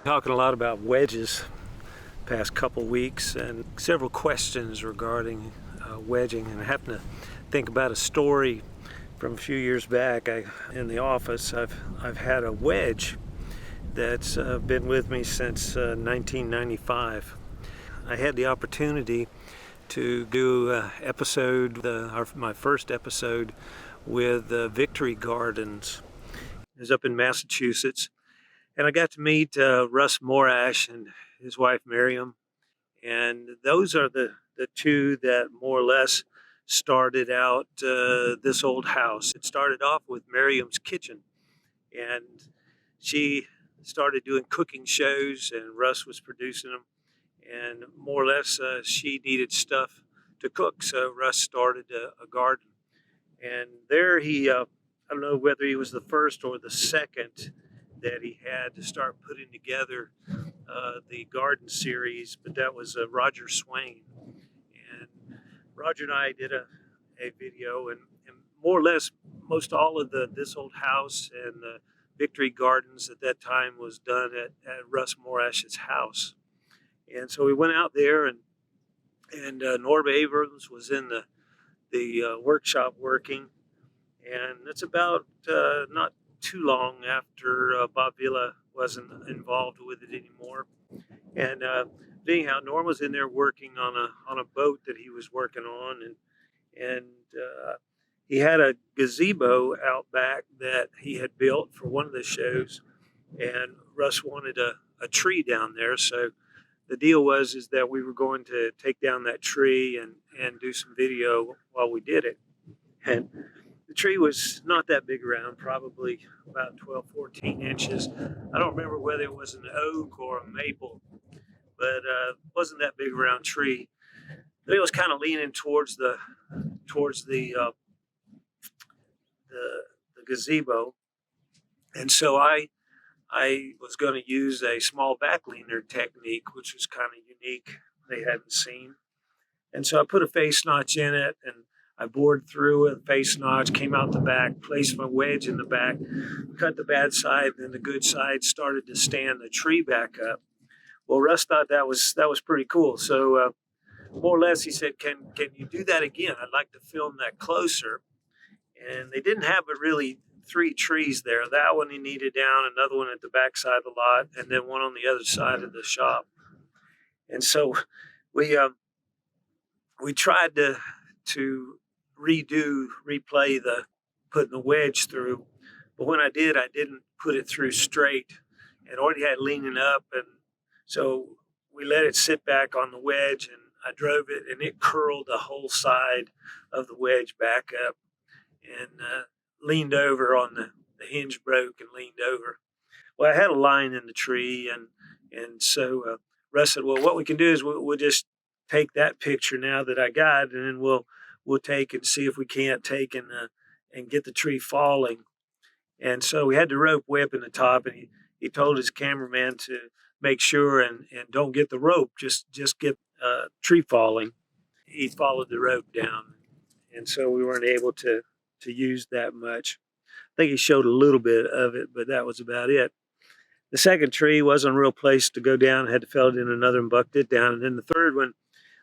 Talking a lot about wedges past couple weeks and several questions regarding wedging, and I happen to think about a story from a few years back. In the office, I've had a wedge that's been with me since 1995. I had the opportunity to do my first episode with Victory Gardens. It was up in Massachusetts. And I got to meet Russ Morash and his wife Miriam. And those are the two that more or less started out this old house. It started off with Miriam's kitchen. And she started doing cooking shows, and Russ was producing them. And more or less, she needed stuff to cook. So Russ started a garden. And there I don't know whether he was the first or the second that he had to start putting together the garden series, but that was Roger Swain. And Roger and I did a video, and more or less most all of this old house and the Victory Gardens at that time was done at Russ Morash's house. And so we went out there, and Norb Abrams was in the workshop working, and it's about not too long after Bob Villa wasn't involved with it anymore. And anyhow, Norm was in there working on a boat that he was working on, and he had a gazebo out back that he had built for one of the shows, and Russ wanted a tree down there. So the deal is that we were going to take down that tree and do some video while we did it. And the tree was not that big around, probably about 12, 14 inches. I don't remember whether it was an oak or a maple, but it wasn't that big around tree. But it was kind of leaning towards the gazebo, and so I was going to use a small back leaner technique, which was kind of unique. They hadn't seen, and so I put a face notch in it, and I bored through a face notch, came out the back, placed my wedge in the back, cut the bad side, and then the good side started to stand the tree back up. Well, Russ thought that was pretty cool. So more or less, he said, "Can you do that again? I'd like to film that closer." And they didn't have but really 3 trees there. That one he needed down, another one at the back side of the lot, and then one on the other side of the shop. And so we tried to replay putting the wedge through. But when I did, I didn't put it through straight and already had it leaning up. And so we let it sit back on the wedge, and I drove it, and it curled the whole side of the wedge back up and leaned over on the hinge broke and leaned over. Well, I had a line in the tree, and so Russ said, "Well, what we can do is we'll just take that picture now that I got, and then we'll take and see if we can't take and get the tree falling." And so we had the rope way up in the top, and he told his cameraman to make sure and don't get the rope, just get tree falling. He followed the rope down, and so we weren't able to use that much. I think he showed a little bit of it, but that was about it. The second tree wasn't a real place to go down. I had to fell it in another and bucked it down. And then the third one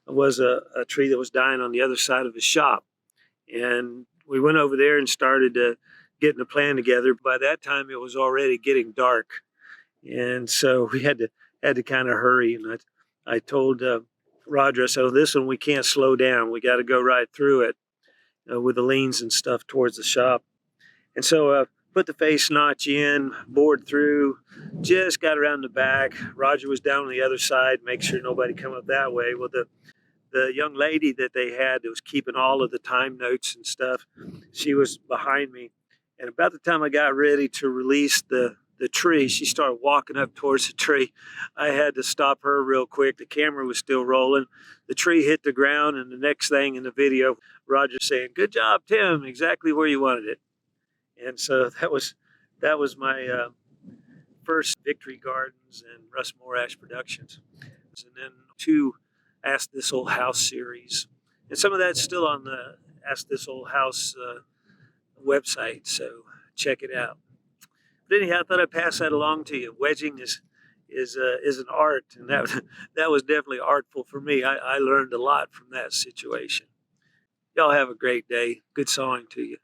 was a tree that was dying on the other side of the shop. And we went over there and started getting a plan together. By that time, it was already getting dark. And so we had to kind of hurry. And I told Roger, so this one we can't slow down. We got to go right through it with the leans and stuff towards the shop. And so put the face notch in, bored through, just got around the back. Roger was down on the other side, make sure nobody come up that way. Well, the young lady that they had that was keeping all of the time notes and stuff, she was behind me. And about the time I got ready to release the tree, she started walking up towards the tree. I had to stop her real quick. The camera was still rolling. The tree hit the ground, and the next thing in the video, Roger saying, "Good job, Tim, exactly where you wanted it." And so that was my first Victory Gardens and Russ Morash Productions. And then 2 Ask This Old House series. And some of that's still on the Ask This Old House website, so check it out. But anyhow, I thought I'd pass that along to you. Wedging is is an art, and that that was definitely artful for me. I learned a lot from that situation. Y'all have a great day. Good sawing to you.